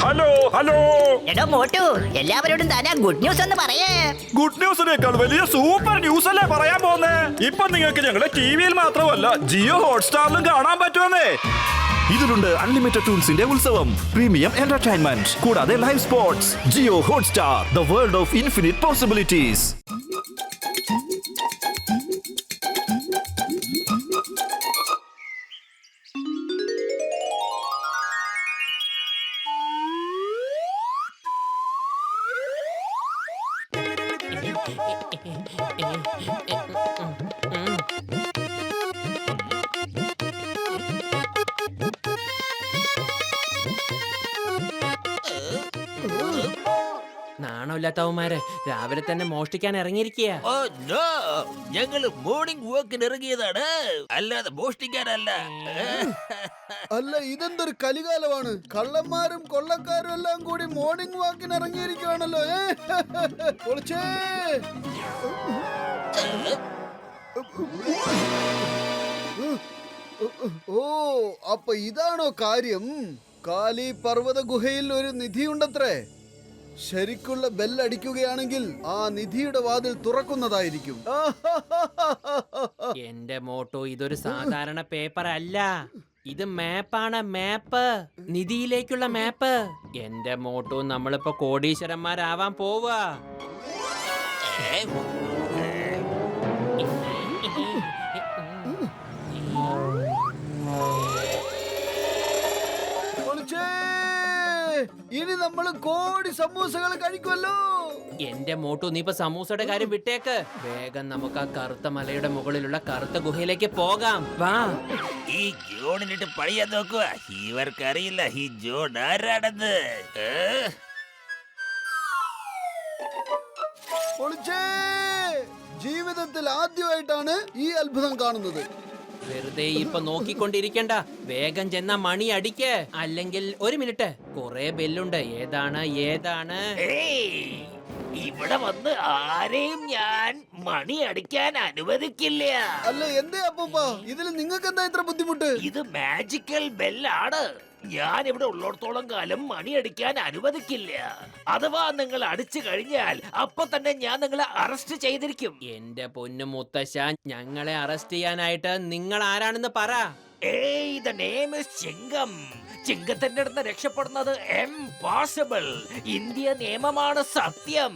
Hello hello. എടോ മോട്ടു, എല്ലാവരോടും Thana good news എന്ന് പറയേ. ഗുഡ് ന്യൂസിനേക്കാൾ വലിയ സൂപ്പർ ന്യൂസ് അല്ലേ പറയാൻ പോകുന്നേ. ഇപ്പൊ നിങ്ങൾക്ക് ഞങ്ങളുടെ ടിവിയിൽ മാത്രമല്ല ജിയോ ഹോട്ട്സ്റ്റാറിലും കാണാൻ പറ്റുമെന്നേ. ഇതിലുണ്ട് അൺലിമിറ്റഡ് ടൂൾസിന്റെ ഉത്സവം, പ്രീമിയം എന്റർടൈൻമെന്റ്, കൂടാതെ live sports. Jio Hotstar, the world of infinite possibilities. നാണമില്ലാത്തവന്മാരെ രാവിലെ തന്നെ മോഷ്ടിക്കാൻ ഇറങ്ങിയിരിക്കുക. ഞങ്ങള് മോർണിംഗ് വാക്കിന് ഇറങ്ങിയതാണ്, അല്ലാതെ മോഷ്ടിക്കാനല്ല. അല്ല, ഇതെന്തൊരു കലികാലമാണ്. കള്ളന്മാരും കൊള്ളക്കാരും എല്ലാം കൂടി മോർണിംഗ് വാക്കിന് ഇറങ്ങിയിരിക്കുകയാണല്ലോ. പൊളിച്ചേ. ഓ, അപ്പൊ ഇതാണോ കാര്യം? കാലി പർവ്വത ഗുഹയിൽ ഒരു നിധിയുണ്ടത്രേ. ശരിക്കുള്ള ബെല്ലടിക്കുകയാണെങ്കിൽ ആ നിധിയുടെ വാതിൽ തുറക്കുന്നതായിരിക്കും. എന്റെ മോട്ടോ, ഇതൊരു സാധാരണ പേപ്പർ അല്ല, ഇത് മാപ്പാണ്. മാപ്പ്, നിധിയിലേക്കുള്ള മാപ്പ്. എന്റെ മോട്ടോ, നമ്മളിപ്പോ കോടീശ്വരന്മാരാവാൻ പോവാ. ഇനി നമ്മൾ കോടി സമൂസകൾ കഴിക്കുമല്ലോ. എന്റെ മോട്ടു, നീ ഇപ്പൊ സമൂസയുടെ കാര്യം വിട്ടേക്ക്. വേഗം നമുക്ക് ആ കറുത്ത മലയുടെ മുകളിലുള്ള കറുത്ത ഗുഹയിലേക്ക് പോകാം. വാ. ഈ ജോണിനിട്ട് പണിയാൻ നോക്കുക. ഇവർക്കറിയില്ല ഈ ജോൺ ആരാണെന്ന്. ജീവിതത്തിൽ ആദ്യമായിട്ടാണ് ഈ അത്ഭുതം കാണുന്നത്. വെറുതെ ഇപ്പൊ നോക്കിക്കൊണ്ടിരിക്കണ്ട, വേഗം ചെന്ന മണി അടിക്ക്. അല്ലെങ്കിൽ ഒരു മിനിറ്റ്, കൊറേ ബെല്ലുണ്ട്. ഏതാണ്? ഇവിടെ വന്ന് ആരെയും ഞാൻ മണി അടിക്കാൻ അനുവദിക്കില്ല. അല്ല, എന്തേ അപ്പൂപ്പ, ഇതിൽ നിങ്ങൾക്ക് എന്താ ഇത്ര ബുദ്ധിമുട്ട്? ഇത് മാജിക്കൽ ബെല്ലാണ്. ഞാൻ ഇവിടെ ഉള്ളിടത്തോളം കാലം മണി അടിക്കാൻ അനുവദിക്കില്ല. അഥവാ നിങ്ങൾ അടിച്ചു കഴിഞ്ഞാൽ അപ്പൊ തന്നെ ഞാൻ നിങ്ങളെ അറസ്റ്റ് ചെയ്തിരിക്കും. എന്റെ പൊന്നു മുത്തശ്ശ, ഞങ്ങളെ അറസ്റ്റ് ചെയ്യാനായിട്ട് നിങ്ങൾ ആരാണെന്ന് പറ. The name is ചിങ്കം. ചിങ്കത്തിന്റെ അടുത്ത് രക്ഷപ്പെടുന്നത് ഇംപോസിബിൾ. ഇന്ത്യ നിയമമാണ് സത്യം.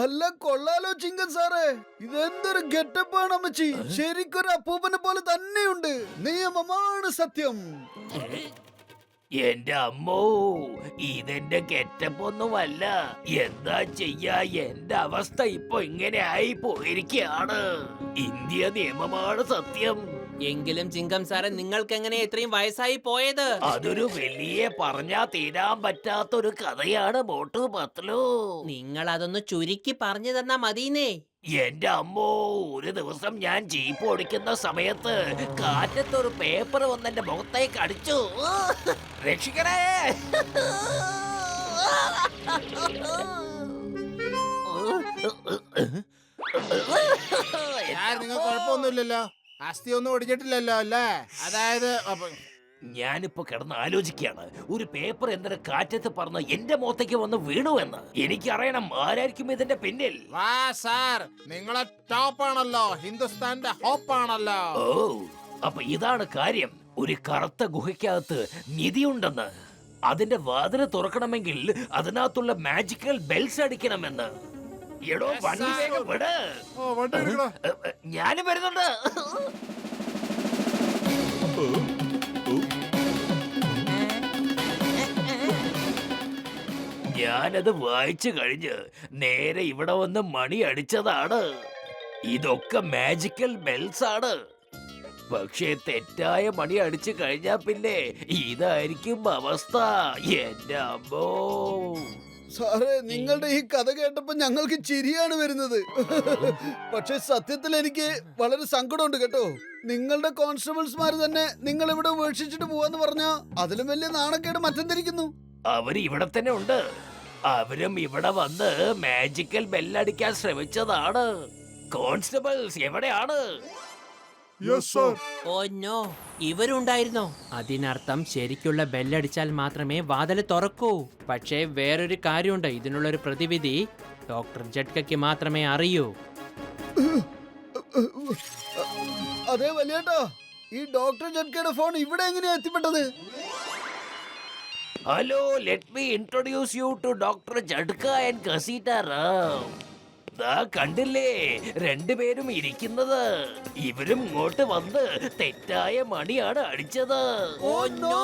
അല്ല, കൊള്ളാലോ ചിങ്കൻ സാറേ. ഇതെന്തൊരു ഗെറ്റപ്പാണ് അമ്മച്ചി. ശരിക്കൊരു അപ്പൂപ്പനെ പോലെ തന്നെയുണ്ട്. നിയമമാണ് സത്യം. എന്റെ അമ്മോ, ഇതെന്റെ ഗെറ്റപ്പൊന്നുമല്ല. എന്താ ചെയ്യാ, എന്റെ അവസ്ഥ ഇപ്പൊ ഇങ്ങനെ ആയി പോയിരിക്കുകയാണ്. ഇന്ത്യ നിയമമാണ് സത്യം. എങ്കിലും ചിങ്കം സാറെ, നിങ്ങൾക്ക് എങ്ങനെ ഇത്രയും വയസ്സായി പോയത്? അതൊരു വലിയ പറഞ്ഞാ തീരാൻ പറ്റാത്തൊരു കഥയാണ് മോട്ടു പത്ലു. നിങ്ങൾ അതൊന്ന് ചുരുക്കി പറഞ്ഞു തന്നാ മതിന്നേ. എന്റെ അമ്മോ, ഒരു ദിവസം ഞാൻ ജീപ്പ് ഓടിക്കുന്ന സമയത്ത് കാറ്റത്തൊരു പേപ്പർ വന്ന് എന്റെ മുഖത്തേക്ക് അടിച്ചു. രക്ഷിക്കണേ. നിങ്ങൾ കുഴപ്പമൊന്നുമില്ലല്ലോ, അസ്ഥിയൊന്നും ഒടിഞ്ഞിട്ടില്ലല്ലോ അല്ലേ? അതായത് ഞാനിപ്പോ കിടന്ന് ആലോചിക്കുകയാണ്, ഒരു പേപ്പർ എന്തൊരു കാറ്റത്ത് പറന്ന് എന്റെ മുഖത്തേക്ക് വന്ന് വീണുവെന്ന്. എനിക്കറിയണം ആരായിരിക്കും ഇതിന്റെ പിന്നിൽ. വാ സാർ, നിങ്ങളെ ടോപ്പ് ആണല്ലോ, ഹിന്ദുസ്ഥാന്റെ ഹോപ്പ് ആണല്ലോ. ഓ, അപ്പൊ ഇതാണ് കാര്യം. ഒരു കറുത്ത ഗുഹയ്ക്കകത്ത് നിധിയുണ്ടെന്ന്. അതിന്റെ വാതില് തുറക്കണമെങ്കിൽ അതിനകത്തുള്ള മാജിക്കൽ ബെൽസ് അടിക്കണമെന്ന്. എടോ, വണ്ടി വേഗം വിട്. ഞാനും വരുന്നുണ്ട്. ഞാനത് വായിച്ചു കഴിഞ്ഞ് നേരെ ഇവിടെ വന്ന് മണി അടിച്ചതാണ്. ഇതൊക്കെ മാജിക്കൽ ബെൽസ് ആണ്. പക്ഷേ തെറ്റായ മണി അടിച്ചു കഴിഞ്ഞാ പിന്നെ ഇതായിരിക്കും അവസ്ഥ. എന്റെ അമ്മോ സാറേ, നിങ്ങളുടെ ഈ കഥ കേട്ടപ്പോ ഞങ്ങൾക്ക് ചിരിയാണ് വരുന്നത്. പക്ഷെ സത്യത്തിൽ എനിക്ക് വളരെ സങ്കടമുണ്ട് കേട്ടോ. നിങ്ങളുടെ കോൺസ്റ്റബിൾസ്മാര് തന്നെ നിങ്ങൾ ഇവിടെ ഉപേക്ഷിച്ചിട്ട് പോവാന്ന് പറഞ്ഞാ അതിലും വലിയ നാണക്കേട് മറ്റെന്തിരിക്കുന്നു. അവര് ഇവിടെ തന്നെ ഉണ്ട്. അവരും ഇവിടെ വന്ന് മാജിക്കൽ ബെല്ലടിക്കാൻ ശ്രമിച്ചതാണ്. കോൺസ്റ്റബിൾസ് എവിടെയാണ്? Yes sir. ഓ നോ, ഇവരുണ്ടായിരുന്നോ? അതിനർത്ഥം ശരിക്കുള്ള ബെല്ലടിച്ചാൽ മാത്രമേ വാതിൽ തുറക്കൂ. പക്ഷേ വേറൊരു കാര്യമുണ്ട്, ഇതിനുള്ള ഒരു പ്രതിവിധി ഡോക്ടർ ജഡ്കയ്ക്ക് മാത്രമേ അറിയൂ. അതെ വലിയേട്ടാ, ഈ ഡോക്ടർ ജഡ്കയുടെ ഫോൺ ഇവിടെ എങ്ങനെയാ എത്തിപ്പെട്ടത്? Hello, let me introduce you to doctor Jhatka and Ghasitaram. ദാ കണ്ടില്ലേ രണ്ടുപേരും ഇരിക്കുന്നത്. ഇവരും ഇങ്ങോട്ട് വന്ന് തെറ്റായ മണിയാണ് അടിച്ചത്. Oh no!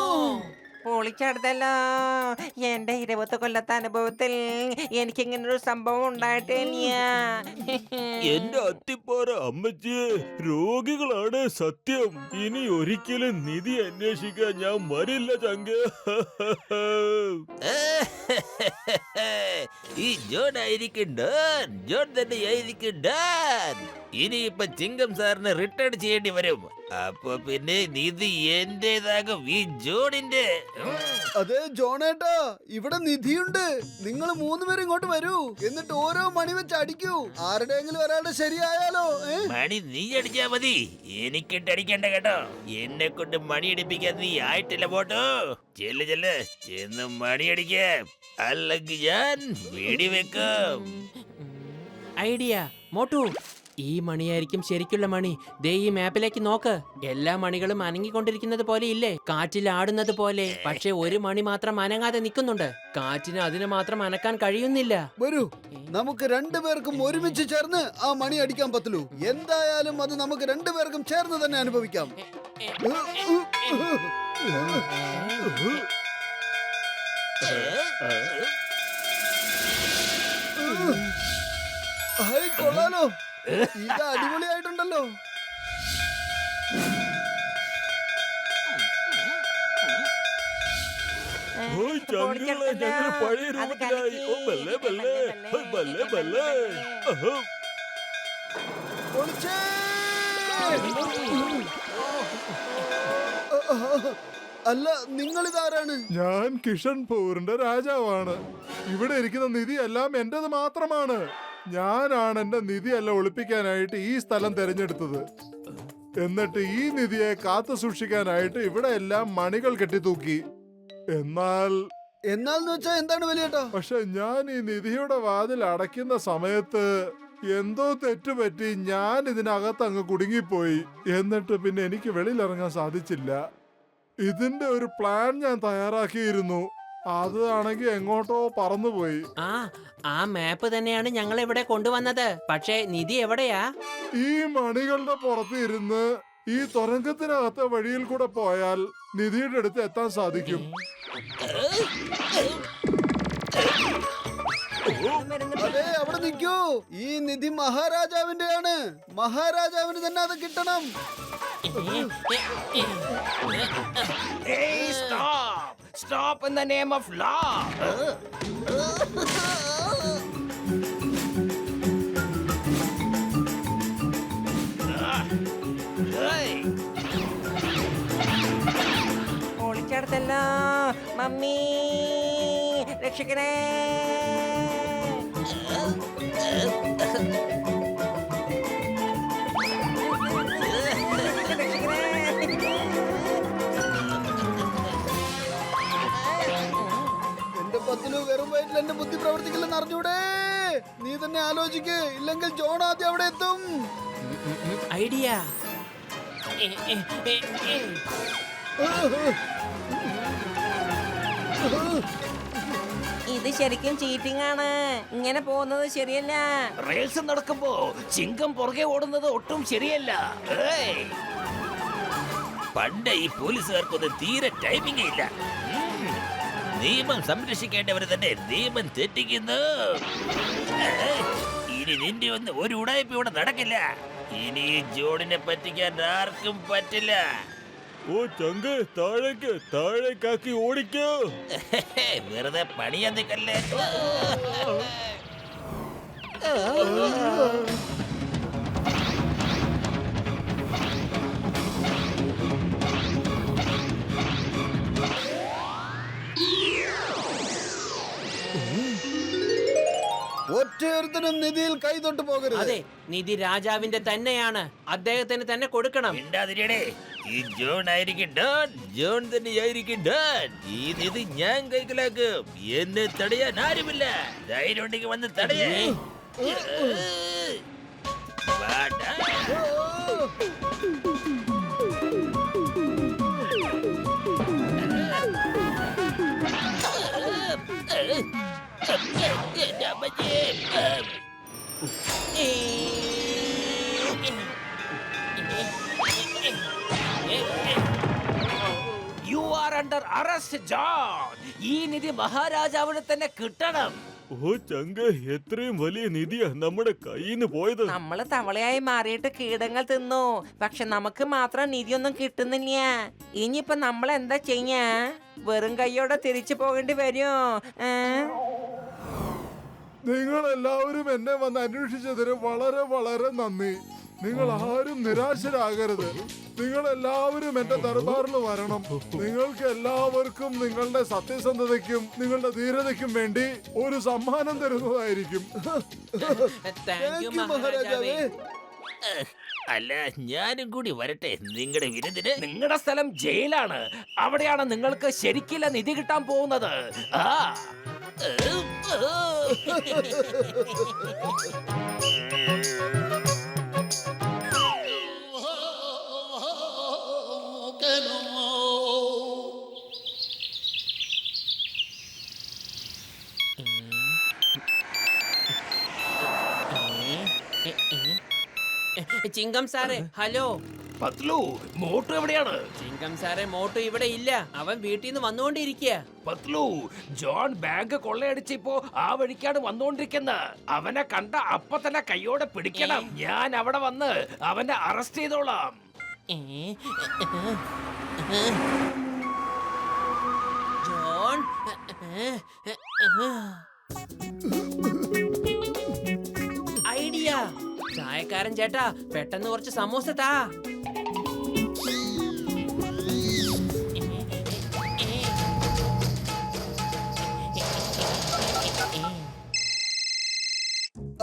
പൊളിച്ചെടുത്തല്ലോ. എന്റെ 20 കൊല്ലത്തെ അനുഭവത്തിൽ എനിക്ക് ഇങ്ങനെ ഒരു സംഭവം ഉണ്ടായിട്ടില്ല. എന്റെ അത്തിപ്പാറ അമ്മച്ചിയെ, രോഗികളാണ് സത്യം. ഇനി ഒരിക്കലും നിധി അന്വേഷിക്കാൻ ഞാൻ വരില്ല ചങ്ക്. ഈ ജോൺ ആയിരിക്കും ഡോൺ, ജോൺ തന്നെ ആയിരിക്കും ഡോൺ. ഇനിയിപ്പൊ ചിങ്കം സാറിന് റിട്ടേൺ ചെയ്യേണ്ടി വരും. അപ്പൊ പിന്നെ നിധി എന്റേതാകും, ഈ ജോണിന്റെ. അതെ ജോണേട്ടാ, ഇവിടെ നിധിയുണ്ട്. നിങ്ങൾ 3 പേരും ഇങ്ങോട്ട് വരൂ. എന്നിട്ട് ഓരോ മണി വെച്ച് അടിക്കൂ. ആരുടെയെങ്കിലും ഒരാളുടെ ശരിയായാലോ? മണി നീ അടിച്ചാ മതി, എനിക്കിട്ട് അടിക്കണ്ട കേട്ടോ. എന്നെ കൊണ്ട് മണി അടിപ്പിക്കാൻ നീ ആയിട്ടില്ല പോട്ടോ. ചെല്ല് ചെല്ല്, ചെന്ന് മണി അടിക്കാം, അല്ലെങ്കിൽ ഞാൻ വെടിവെക്കും. ഐഡിയ മോട്ടു, ഈ മണിയായിരിക്കും ശരിക്കുള്ള മണി. ദേ ഈ മാപ്പിലേക്ക് നോക്ക്. എല്ലാ മണികളും അനങ്ങിക്കൊണ്ടിരിക്കുന്നത് പോലെ ഇല്ലേ, കാറ്റിൽ ആടുന്നത് പോലെ. പക്ഷെ ഒരു മണി മാത്രം അനങ്ങാതെ നിൽക്കുന്നുണ്ട്. കാറ്റിന് അതിന് മാത്രം അനക്കാൻ കഴിയുന്നില്ല. വരൂ, നമുക്ക് 2 പേർക്കും ഒരുമിച്ച് ചേർന്ന് ആ മണി അടിക്കാൻ പറ്റുള്ളൂ. എന്തായാലും അത് നമുക്ക് 2 പേർക്കും ചേർന്ന് തന്നെ അനുഭവിക്കാം. ഹായ്, കൊള്ളാലോ. ഇത് അടിപൊളിയായിട്ടുണ്ടല്ലോ. പഴയ രൂപത്തിലായി. ഓ, ബല്ലേ, ബല്ലേ. ഹോയ്, ബല്ലേ, ബല്ലേ. അഹോ. പൊളിച്ചേ! അല്ല, നിങ്ങൾ ഇതാരാണ്? ഞാൻ കിഷൻപൂരിന്റെ രാജാവാണ്. ഇവിടെ ഇരിക്കുന്ന നിധി എല്ലാം എന്റേത് മാത്രമാണ്. ഞാനാണ് എന്റെ നിധിയെല്ലാം ഒളിപ്പിക്കാനായിട്ട് ഈ സ്ഥലം തിരഞ്ഞെടുത്തത്. എന്നിട്ട് ഈ നിധിയെ കാത്തു സൂക്ഷിക്കാനായിട്ട് ഇവിടെ എല്ലാം മണികൾ കെട്ടിത്തൂക്കി. എന്നാന്ന് വെച്ചാ എന്താണ് വലിയേട്ടാ? പക്ഷെ ഞാൻ ഈ നിധിയുടെ വാതിൽ അടയ്ക്കുന്ന സമയത്ത് എന്തോ തെറ്റുപറ്റി ഞാൻ ഇതിനകത്ത് അങ്ങ് കുടുങ്ങിപ്പോയി. എന്നിട്ട് പിന്നെ എനിക്ക് വെളിയിലിറങ്ങാൻ സാധിച്ചില്ല. ഇതിന്റെ ഒരു പ്ലാൻ ഞാൻ തയ്യാറാക്കിയിരുന്നു. അതാണെങ്കിൽ എങ്ങോട്ടോ പറന്നുപോയി. ആ മാപ്പ് തന്നെയാണ് ഞങ്ങൾ ഇവിടെ കൊണ്ടുവന്നത്. പക്ഷേ നിധി എവിടെയാ? ഈ മണികളുടെ പുറത്ത് ഇരുന്ന് ഈ തുരങ്കത്തിനകത്തെ വഴിയിൽ കൂടെ പോയാൽ നിധിയുടെ അടുത്ത് എത്താൻ സാധിക്കും. അതെ, അവിടെ നിൽക്കൂ. ഈ നിധി മഹാരാജാവിന്റെയാണ്. മഹാരാജാവിന് തന്നെ അത് കിട്ടണം. Hey, stop! Stop in the name of law! Hey! പൊളിച്ചെടുത്തല്ലോ. മമ്മി രക്ഷിക്കണേ. എന്റെ പത്തിലു വെറും വയറ്റിൽ എന്റെ ബുദ്ധി പ്രവർത്തിക്കില്ലെന്ന് അറിഞ്ഞൂടെ? നീ തന്നെ ആലോചിക്ക്, ഇല്ലെങ്കിൽ ജോൺ ആദ്യം അവിടെ എത്തും. ഐഡിയ. ഇത് ശരിക്കും ചീറ്റിംഗ് ആണ്. ഇങ്ങനെ പോകുന്നത് ശരിയല്ല. റേൽസ് നടക്കുമ്പോ ചിങ്കം പുറകെ ഓടുന്നത് ഒട്ടും ശരിയല്ല. ഏയ്! പണ്ട് ഈ പോലീസുകാർക്കൊന്നും തീരെ ടൈമിംഗ് ഇല്ല. നിയമം സംരക്ഷിക്കേണ്ടവർ തന്നെ നിയമം തെറ്റിക്കുന്നു. ഏയ്! ഇനി നിന്റെ ഒന്നും ഒരു ഉടായ്പ ഇവിടെ നടക്കില്ല. ഇനി ഈ ജോണിനെ പറ്റിക്കാൻ ആർക്കും പറ്റില്ല. ഓ ചങ്ക്, താഴേക്കാക്കി ഓടിക്കോ. വെറുതെ പണിയാൻ നിൽക്കല്ലേ. ഒറ്റയൊരുത്തനും നിധിയിൽ കൈതൊട്ട് പോകരുത്. അതെ, നിധി രാജാവിന്റെ തന്നെയാണ്. അദ്ദേഹത്തിന് തന്നെ കൊടുക്കണം. മിണ്ടാതിരിയടേ. ഈ ജോൺ ആയിരിക്കും ഡോൺ. ജോൺ തന്നെയായിരിക്കും ഡോൺ. ഈ നിധി ഞാൻ കൈക്കലാക്കും. എന്നെ തടയാൻ ആരുമില്ല. ധൈര്യം ഉണ്ടെങ്കിൽ വന്ന് തടയേ. വാടാ. എന്റെ അമ്മച്ചി. You are under arrest John. ഈ നിധി മഹാരാജാവിന് തന്നെ കിട്ടണം. ഓ ചങ്ക, എത്രയും വലിയ നിധിയാ നമ്മുടെ കയ്യിന്ന് പോയത്. നമ്മള് തവളയായി മാറിയിട്ട് കീടങ്ങൾ തിന്നു. പക്ഷെ നമുക്ക് മാത്രം നിധിയൊന്നും കിട്ടുന്നില്ല. ഇനിയിപ്പൊ നമ്മൾ എന്താ ചെയ്യാ? വെറും കൈയോടെ തിരിച്ചു പോകേണ്ടി വരുമോ? നിങ്ങൾ എല്ലാവരും എന്നെ വന്ന് അന്വേഷിച്ചതിന് വളരെ വളരെ നന്ദി. നിങ്ങൾ ആരും നിരാശരാകരുത്. നിങ്ങൾ എല്ലാവരും എന്റെ ദർബാറിൽ വരണം. നിങ്ങൾക്ക് എല്ലാവർക്കും നിങ്ങളുടെ സത്യസന്ധതയ്ക്കും നിങ്ങളുടെ ധീരതയ്ക്കും വേണ്ടി ഒരു സമ്മാനം തരുന്നതായിരിക്കും. താങ്ക് യു Thank you, മഹാരാജാവേ. അല്ല, ഞാനും കൂടി വരട്ടെ നിങ്ങളുടെ വിരുന്നിന്. നിങ്ങളുടെ സ്ഥലം ജയിലാണ്. അവിടെയാണ് നിങ്ങൾക്ക് ശരിക്കില്ല നിധി കിട്ടാൻ പോകുന്നത്. ആ ചിങ്കം സാറേ, ഹലോ. പത്ലു, മോട്ടു എവിടെയാണ്? ചിങ്കം സാറേ, മോട്ടു ഇവിടെ ഇല്ല. അവൻ വീട്ടിൽ നിന്ന് വന്നുകൊണ്ടിരിക്കുക. പത്ലു, ജോൺ ബാങ്ക് കൊള്ളയടിച്ചിപ്പോ ആ വഴിക്കാണ് വന്നുകൊണ്ടിരിക്കുന്നത്. അവനെ കണ്ട അപ്പൊ തന്നെ കൈയോടെ പിടിക്കണം. ഞാൻ അവിടെ വന്ന് അവനെ അറസ്റ്റ് ചെയ്തോളാം. John, idea. ചായക്കാരൻ ചേട്ടാ, പെട്ടെന്ന് കുറച്ച് സമൂസ താ.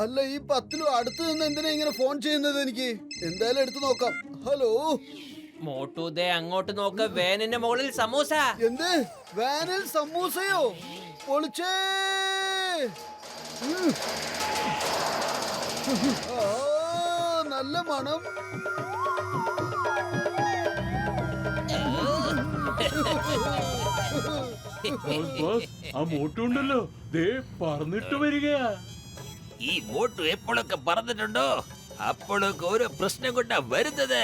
അല്ല, ഈ പത്തിലും അടുത്ത് നിന്ന് എന്തിനാ ഇങ്ങനെ ഫോൺ ചെയ്യുന്നത്? എനിക്ക് എന്തായാലും എടുത്തു നോക്കാം. ഹലോ മോട്ടു, ദേ അങ്ങോട്ട് നോക്ക്. വേനിന്റെ മുകളിൽ സമൂസ. എന്ത്? വാനിൽ സമൂസയോ? പൊളിച്ചേ. ആ, നല്ല മണം. ആ മോട്ടുണ്ടല്ലോ, ദേ പറഞ്ഞിട്ട് വരികയാ. ഈ മോട്ടു എപ്പോഴൊക്കെ പറഞ്ഞിട്ടുണ്ടോ അപ്പോഴൊക്കെ ഓരോ പ്രശ്നം കൊണ്ടാ വരുന്നത്.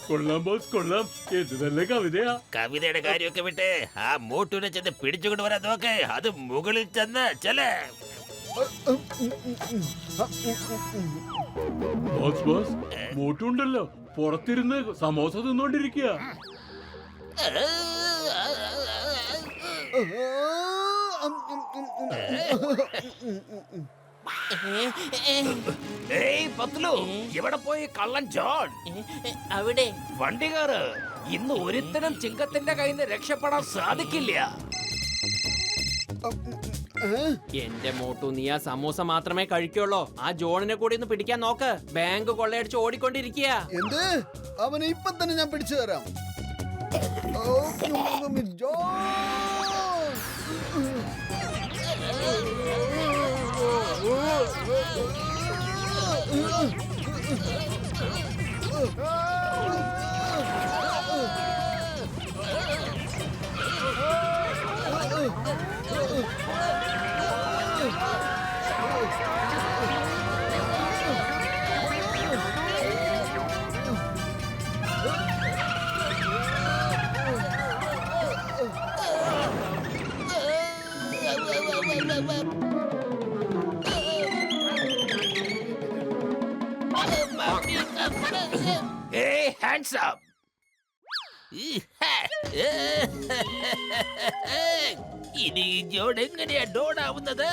കൊള്ളാം ബോസ്, കൊള്ളാം. എന്ത് നല്ല കവിതയാ. കവിതയുടെ കാര്യമൊക്കെ വിട്ട് ആ മോട്ടുവിനെ ചെന്ന് പിടിച്ചുകൊണ്ട് വരാൻ നോക്ക്. അത് മുകളിൽ ചെന്ന് ചെല. ബോസ് ബോസ്, മോട്ടുണ്ടല്ലോ പുറത്തിരുന്ന് സമോസ തിന്നോണ്ടിരിക്കുക. ഏയ് പത്ലു, എവിടെ പോയി കള്ളൻ ജോൺ? അവിടെ വണ്ടികാറ്, ഇന്ന് ഒരുത്തനും ചിങ്കത്തിന്റെ കയ്യിൽ നിന്ന് രക്ഷപ്പെടാൻ സാധിക്കില്ല. എന്റെ മോട്ടു, നീ ആ സമൂസ മാത്രമേ കഴിക്കുള്ളൂ. ആ ജോണിനെ കൂടി ഒന്ന് പിടിക്കാൻ നോക്ക്. ബാങ്ക് കൊള്ളയടിച്ച് ഓടിക്കൊണ്ടിരിക്കുക. എന്ത്? അവനെ ഇപ്പൊ തന്നെ ഞാൻ പിടിച്ചു തരാം. ജോൺ! Hey, hands up! ഇനി ജോൺ എങ്ങനെയാ ഡോൺ ആവുന്നത്?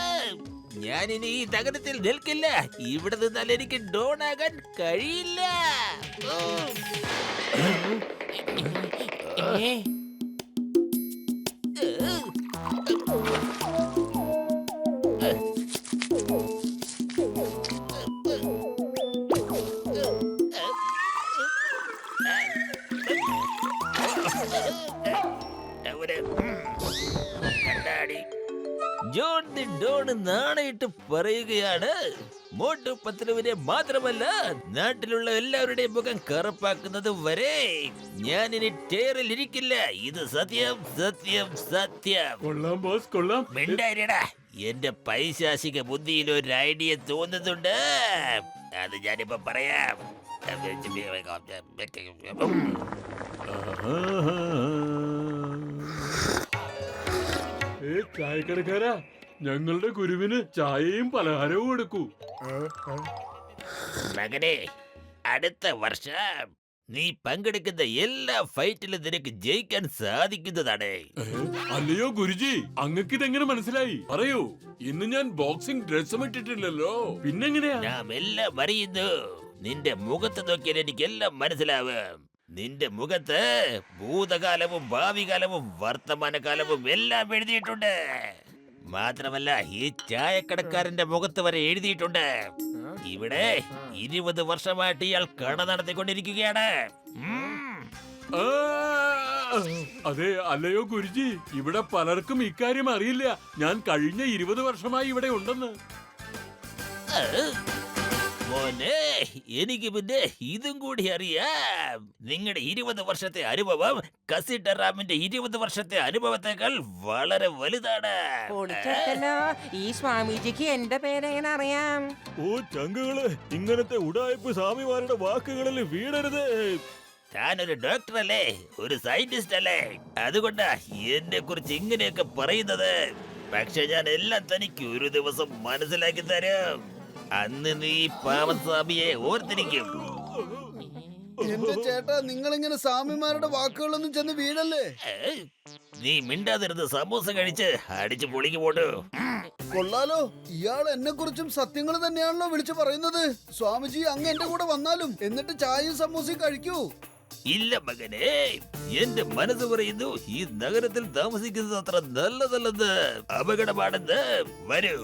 ഞാൻ ഇനി ഈ നഗരത്തിൽ നിൽക്കില്ല. ഇവിടെ നിന്നാൽ എനിക്ക് ഡോൺ ആകാൻ കഴിയില്ല. ജോൺ ദി ഡോൺ നാണയിട്ട് പറയുകയാണ്, മോട്ടു പത്ലുവിനെ മാത്രമല്ല നാട്ടിലുള്ള എല്ലാവരുടെയും മുഖം കറുപ്പാക്കുന്നത് വരെ ഞാൻ ഇനി ടേറിൽ ഇരിക്കില്ല. ഇത് സത്യം, സത്യം, സത്യം. കൊള്ളാം ബോസ്, കൊള്ളാം. മിണ്ടായിരടാ. എന്റെ പൈശാചിക ബുദ്ധിയിൽ ഒരു ഐഡിയ തോന്നുന്നുണ്ട്. അത് ഞാനിപ്പോ പറയാം. ചായക്കടക്കാരാ, ഞങ്ങളുടെ ഗുരുവിന് ചായയും പലഹാരവും എടുക്കൂ. മകനെ, അടുത്ത വർഷം നീ പങ്കെടുക്കുന്ന എല്ലാ ഫൈറ്റിലും നിനക്ക് ജയിക്കാൻ സാധിക്കുന്നതാണ്. അല്ലയോ ഗുരുജി, അങ്ങക്ക് ഇതെങ്ങനെ മനസ്സിലായി? പറയൂ. ഇന്ന് ഞാൻ ബോക്സിംഗ് ഡ്രസ്സും ഇട്ടിട്ടില്ലല്ലോ, പിന്നെങ്ങനെയാ? നാം എല്ലാം അറിയുന്നു. നിന്റെ മുഖത്ത് നോക്കിയാൽ എനിക്കെല്ലാം മനസ്സിലാവും. നിന്റെ മുഖത്ത് ഭൂതകാലവും ഭാവികാലവും വർത്തമാനകാലവും എല്ലാം എഴുതിയിട്ടുണ്ട്. മാത്രമല്ല, ഈ ചായക്കടക്കാരന്റെ മുഖത്ത് വരെ എഴുതിയിട്ടുണ്ട്. ഇവിടെ 20 വർഷമായിട്ട് ഇയാൾ കട നടത്തിക്കൊണ്ടിരിക്കുകയാണ്. ആ, അതെ, അല്ലയോ ഗുരുജി, ഇവിടെ പലർക്കും ഇക്കാര്യം അറിയില്ല. ഞാൻ കഴിഞ്ഞ 20 വർഷമായി ഇവിടെ ഉണ്ടെന്ന്. മോനെ, എനിക്ക് പിന്നെ ഇതും കൂടി അറിയാം. നിങ്ങളുടെ 20 വർഷത്തെ അനുഭവം കസിട്ടറാമിന്റെ 20 വർഷത്തെ അനുഭവത്തെക്കാൾ വളരെ വലുതാണ്. പൊളിച്ചെടുത്തല്ലോ. ഈ സ്വാമിജിക്ക് എന്റെ പേരെങ്ങനെ അറിയാം? ഓ ചങ്കുകള്, ഇങ്ങനത്തെ ഉടായ്പ സ്വാമിമാരുടെ വാക്കുകളിൽ വീടരുത്. താനൊരു ഡോക്ടർ അല്ലേ, ഒരു സയന്റിസ്റ്റ് അല്ലേ, അതുകൊണ്ടാ എന്നെ കുറിച്ച് ഇങ്ങനെയൊക്കെ പറയുന്നത്. പക്ഷെ ഞാൻ എല്ലാം തനിക്ക് ഒരു ദിവസം മനസ്സിലാക്കി തരും. അന്ന് നീ പാവസ്വാമിയെ ഓർത്തിരിക്കും. എന്റെ ചേട്ടാ, നിങ്ങൾ ഇങ്ങനെ സ്വാമിമാരുടെ വാക്കുകളൊന്നും ചെന്ന് വീഴല്ലേ. നീ മിണ്ടാതിരുന്ന് സമൂസ കഴിച്ച് അടിച്ചു പൊളിക്ക് പോട്ടു. കൊള്ളാലോ, ഇയാൾ എന്നെ കുറിച്ചും സത്യങ്ങൾ തന്നെയാണല്ലോ വിളിച്ചു പറയുന്നത്. സ്വാമിജി അങ്ങ് എന്റെ കൂടെ വന്നാലും എന്നിട്ട് ചായയും സമൂസയും കഴിക്കൂ. ഇല്ല മകനെ, എന്റെ മനസ്സ് പറയുന്നു ഈ നഗരത്തിൽ താമസിക്കുന്നത് അത്ര നല്ലതല്ലെന്ന്, അപകടമാണെന്ന്. വരൂ,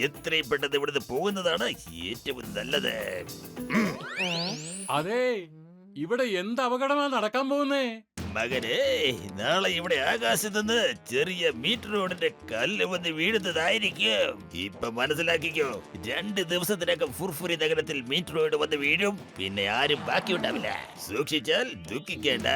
എത്രയും പെട്ടെന്ന് ഇവിടുന്ന് പോകുന്നതാണ് ഏറ്റവും നല്ലത്. അതെ, ഇവിടെ എന്ത് അപകടമാ നടക്കാൻ പോകുന്നേ? മകനെ, നാളെ ഇവിടെ ആകാശത്ത് നിന്ന് ചെറിയ മീറ്റർ റോഡിന്റെ കല്ല് വന്ന് വീഴുന്നതായിരിക്കും. ഇപ്പൊ മനസ്സിലാക്കിക്കോ, 2 ദിവസത്തിനകം ഫുർഫുരി നഗരത്തിൽ മീറ്റർ റോഡ് വന്ന് വീഴും. പിന്നെ ആരും ബാക്കിയുണ്ടാവില്ല. സൂക്ഷിച്ചാൽ ദുഃഖിക്കേണ്ട.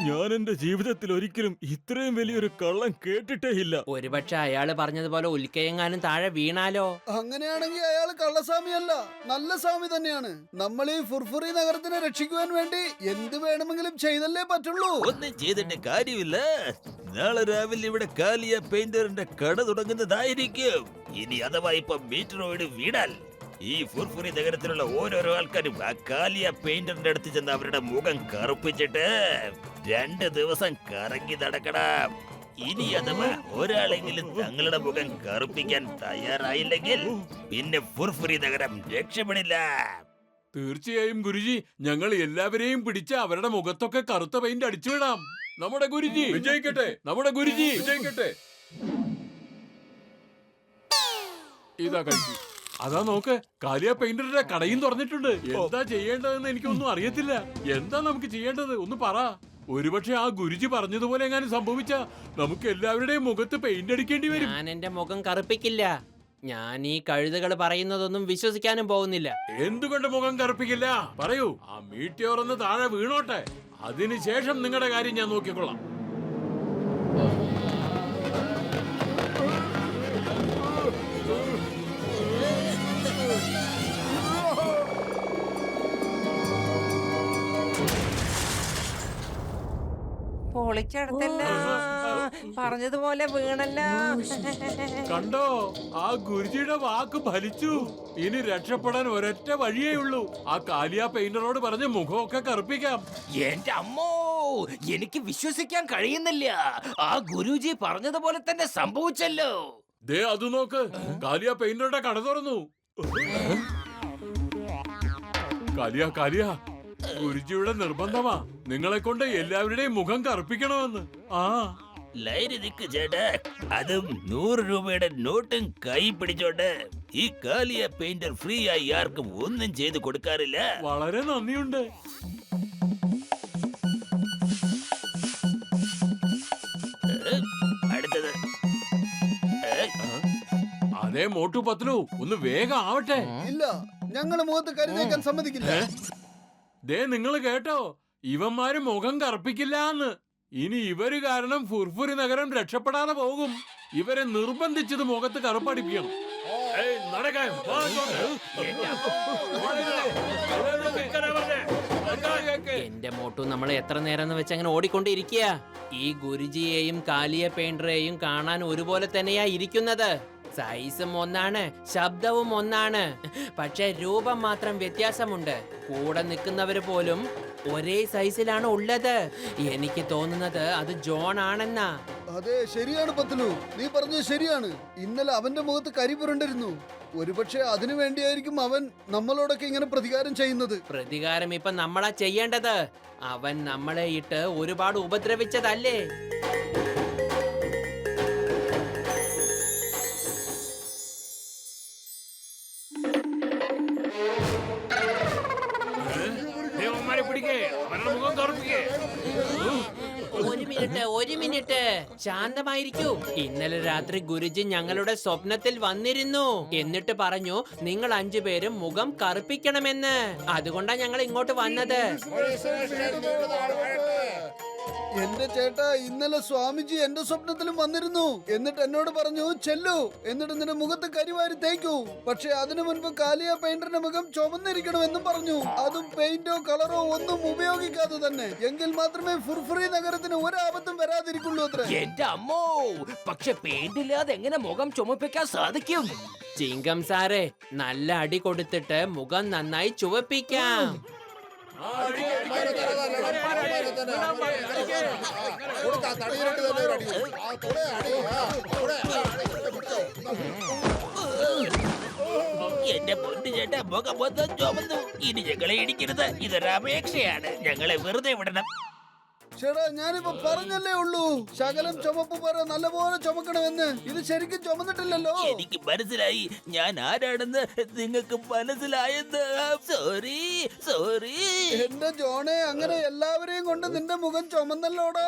ഞാൻ എന്റെ ജീവിതത്തിൽ ഒരിക്കലും ഇത്രയും വലിയൊരു കള്ളം കേട്ടിട്ടേ ഇല്ല. ഒരുപക്ഷെ അയാള് പറഞ്ഞതുപോലെ ഉൽക്കയെങ്ങാനും താഴെ വീണാലോ? അങ്ങനെയാണെങ്കിൽ അയാൾ കള്ളസ്വാമിയല്ല, നല്ല സ്വാമി തന്നെയാണ്. നമ്മൾ ഈ ഫുർഫുറി നഗരത്തിനെ രക്ഷിക്കുവാൻ വേണ്ടി എന്ത് വേണമെങ്കിലും ചെയ്തല്ലേ പറ്റുള്ളൂ. ഒന്നും ചെയ്തിട്ട് കാര്യമില്ല. നാളെ രാവിലെ ഇവിടെ കാലിയ പെയിന്ററിന്റെ കട തുടങ്ങുന്നതായിരിക്കും. ഇനി അഥവാ ഇപ്പൊ മീറ്റർ റോഡ് വീണാൽ ഈ ഫുർഫുറി നഗരത്തിലുള്ള ഓരോരോ ആൾക്കാരും ആ കാലിയ പെയിന്ററിന്റെ അടുത്ത് ചെന്ന് അവരുടെ മുഖം കറുപ്പിച്ചിട്ട് 2 ദിവസം കറങ്ങി നടക്കണം. ഇനി അഥവാ ഒരാളെങ്കിലും തങ്ങളുടെ മുഖം കറുപ്പിക്കാൻ തയ്യാറായില്ലെങ്കിൽ പിന്നെ ഫുർഫുറി നഗരം രക്ഷപ്പെടില്ല. തീർച്ചയായും ഗുരുജി, ഞങ്ങൾ എല്ലാവരെയും പിടിച്ച് അവരുടെ മുഖത്തൊക്കെ കറുത്ത പെയിന്റ് അടിച്ചു വിടാം. നമ്മുടെ ഗുരുജി വിജയിക്കട്ടെ, നമ്മുടെ ഗുരുജി വിജയിക്കട്ടെ. ഇതാ കഴിച്ചു. അതാ നോക്ക്, കാലിയ പെയിന്ററുടെ കടയും തുറന്നിട്ടുണ്ട്. എന്താ ചെയ്യേണ്ടതെന്ന് എനിക്കൊന്നും അറിയത്തില്ല. എന്താ നമുക്ക് ചെയ്യേണ്ടത് ഒന്ന് പറ. ഒരുപക്ഷെ ആ ഗുരുജി പറഞ്ഞതുപോലെ എങ്ങാനും സംഭവിച്ച നമുക്ക് എല്ലാവരുടെയും മുഖത്ത് പെയിന്റ് അടിക്കേണ്ടി വരും. ഞാൻ എന്റെ മുഖം കറുപ്പിക്കില്ല. ഞാൻ ഈ കഴുതകൾ പറയുന്നതൊന്നും വിശ്വസിക്കാനും പോകുന്നില്ല. എന്തുകൊണ്ട് മുഖം കറുപ്പിക്കില്ല? പറയൂ. ആ മീറ്റിയോർ ഒന്ന് താഴെ വീണോട്ടെ, അതിനുശേഷം നിങ്ങളുടെ കാര്യം ഞാൻ നോക്കിക്കൊള്ളാം. പൊളിച്ചെടുത്തല്ലോ. പറഞ്ഞതുപോലെ വീണല്ലോ. കണ്ടോ, ആ ഗുരുജിയുടെ വാക്ക് ഫലിച്ചു. ഇനി രക്ഷപ്പെടാൻ ഒരൊറ്റ വഴിയേ ഉള്ളൂ. ആ കാലിയ പെയിന്ററോട് പറഞ്ഞ് മുഖമൊക്കെ കറുപ്പിക്കാം. എന്റെ അമ്മോ, എനിക്ക് വിശ്വസിക്കാൻ കഴിയുന്നില്ല. ആ ഗുരുജി പറഞ്ഞതുപോലെ തന്നെ സംഭവിച്ചല്ലോ. ദേ അത് നോക്ക്, കാലിയ പെയിന്ററുടെ കട തുറന്നു. കാലിയ ഗുരുജിയുടെ നിർബന്ധമാ നിങ്ങളെ കൊണ്ട് എല്ലാവരുടെയും മുഖം കറുപ്പിക്കണമെന്ന്. ആ ലൈന് നിക്ക് ചേട്ടാ, അതും 100 രൂപയുടെ നോട്ടും കൈ പിടിച്ചോണ്ട്. ഈ കാലിയ പെയിന്റർ ഫ്രീ ആയി ആർക്കും ഒന്നും ചെയ്ത് കൊടുക്കാറില്ല. വളരെ നന്ദിയുണ്ട്. അടുത്തത് ദേ മോട്ടു പത്ലു ഒന്ന് വേഗം ആവട്ടെ. ഇല്ല, ഞങ്ങള് മുഖത്ത് കരുതേക്കാൻ സമ്മതിക്കില്ല. ദേ നിങ്ങൾ കേട്ടോ, ഇവന്മാര് മുഖം കറുപ്പിക്കില്ലാന്ന്. ഇനി ഇവര് കാരണം ഫുർഫുരി നഗരം രക്ഷപ്പെടാതെ പോകും. ഇവരെ നിർബന്ധിച്ചത് മുഖത്ത് കറുപ്പടിപ്പിക്കണം. ഏയ്, നടക്കാൻ. വാ ഇങ്ങോട്ട്. എന്റെ മോട്ടു നമ്മൾ എത്ര നേരം വെച്ച് അങ്ങനെ ഓടിക്കൊണ്ടിരിക്കുക. ഈ ഗുരുജിയെയും കാലിയ പെയിന്ററെയും കാണാൻ ഒരുപോലെ തന്നെയാ ഇരിക്കുന്നത്. സൈസും ഒന്നാണ്, ശബ്ദവും ഒന്നാണ്, പക്ഷെ രൂപം മാത്രം വ്യത്യാസമുണ്ട്. കൂടെ നിൽക്കുന്നവര് പോലും ഒരേ സൈസിലാണ് ഉള്ളത്. എനിക്ക് തോന്നുന്നത് അത് ജോൺ ആണെന്നാ. അതെ, ശരിയാണ് പത്ലു, നീ പറഞ്ഞത് ശരിയാണ്. ഇന്നലെ അവന്റെ മുഖത്ത് കരി പുരണ്ടിരുന്നു. ഒരുപക്ഷെ അതിനു വേണ്ടിയായിരിക്കും അവൻ നമ്മളോടൊക്കെ ഇങ്ങനെ പ്രതികാരം ചെയ്യുന്നത്. പ്രതികാരം ഇപ്പൊ നമ്മളാ ചെയ്യേണ്ടത്. അവൻ നമ്മളെ ഇട്ട് ഒരുപാട് ഉപദ്രവിച്ചതല്ലേ. ദേവന്മാരെ പിടിക്കേ, അവരുടെ മുഖം കറുപ്പിക്കേ. ഒരു മിനിറ്റ് ശാന്തമായിരിക്കൂ. ഇന്നലെ രാത്രി ഗുരുജി ഞങ്ങളുടെ സ്വപ്നത്തിൽ വന്നിരുന്നു. എന്നിട്ട് പറഞ്ഞു നിങ്ങൾ 5 പേരും മുഖം കറുപ്പിക്കണമെന്ന്. അതുകൊണ്ടാ ഞങ്ങൾ ഇങ്ങോട്ട് വന്നത്. എന്റെ ചേട്ടാ, ഇന്നലെ സ്വാമിജി എന്റെ സ്വപ്നത്തിലും വന്നിരുന്നു. എന്നിട്ട് എന്നോട് പറഞ്ഞു ചെല്ലു, എന്നിട്ട് നിന്റെ മുഖത്ത് കരിവാരി തേക്കൂ. പക്ഷെ അതിനു മുൻപ് കാലിയ പെയിന്ററിന്റെ മുഖം ചുമന്നിരിക്കണമെന്നും പറഞ്ഞു. അതും പെയിന്റോ കളറോ ഒന്നും ഉപയോഗിക്കാതെ തന്നെ. എങ്കിൽ മാത്രമേ ഫുർഫുറി നഗരത്തിന് ഒരാപത്തും വരാതിരിക്കുള്ളൂ അത്ര. എന്റെ അമ്മോ, പക്ഷെ പെയിന്റ് ഇല്ലാതെ എങ്ങനെ മുഖം ചുമപ്പിക്കാൻ സാധിക്കും? ചിങ്കം സാറേ, നല്ല അടി കൊടുത്തിട്ട് മുഖം നന്നായി ചുവപ്പിക്കാം. എന്റെ പൊന്നു ചേട്ടാ, മുഖം മൊത്തം ചുമന്നു. ഇനി ഞങ്ങളെ ഇടിക്കരുത്, ഇതൊരു അപേക്ഷയാണ്. ഞങ്ങളെ വെറുതെ വിടണം. ചേട്ടാ, ഞാനിപ്പോ പറഞ്ഞല്ലേ ഉള്ളൂ, ശകലം ചുമപ്പ് പോലെ നല്ലപോലെ ചുമക്കണമെന്ന്. ഇത് ശരിക്കും ചുമന്നിട്ടില്ലല്ലോ. എനിക്ക് മനസ്സിലായി, ഞാൻ ആരാണെന്ന് നിങ്ങൾക്ക് മനസ്സിലായെന്ന്. Sorry sorry. എന്റെ ജോണെ, അങ്ങനെ എല്ലാവരെയും കൊണ്ട് നിന്റെ മുഖം ചുമന്നല്ലോടോ.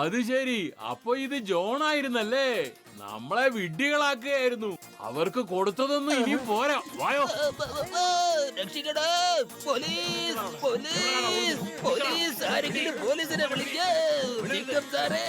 അത് ശരി, അപ്പൊ ഇത് ജോൺ ആയിരുന്നല്ലേ. നമ്മളെ വിഡ്ഢികളാക്കുകയായിരുന്നു. അവർക്ക് കൊടുത്തതൊന്നും ഇനിയും പോരാ. വായോ, രക്ഷിക്കടാ, പോലീസ് പോലീസ് പോലീസ്, ആരെങ്കിലും പോലീസിനെ വിളിക്കേ. സാറേ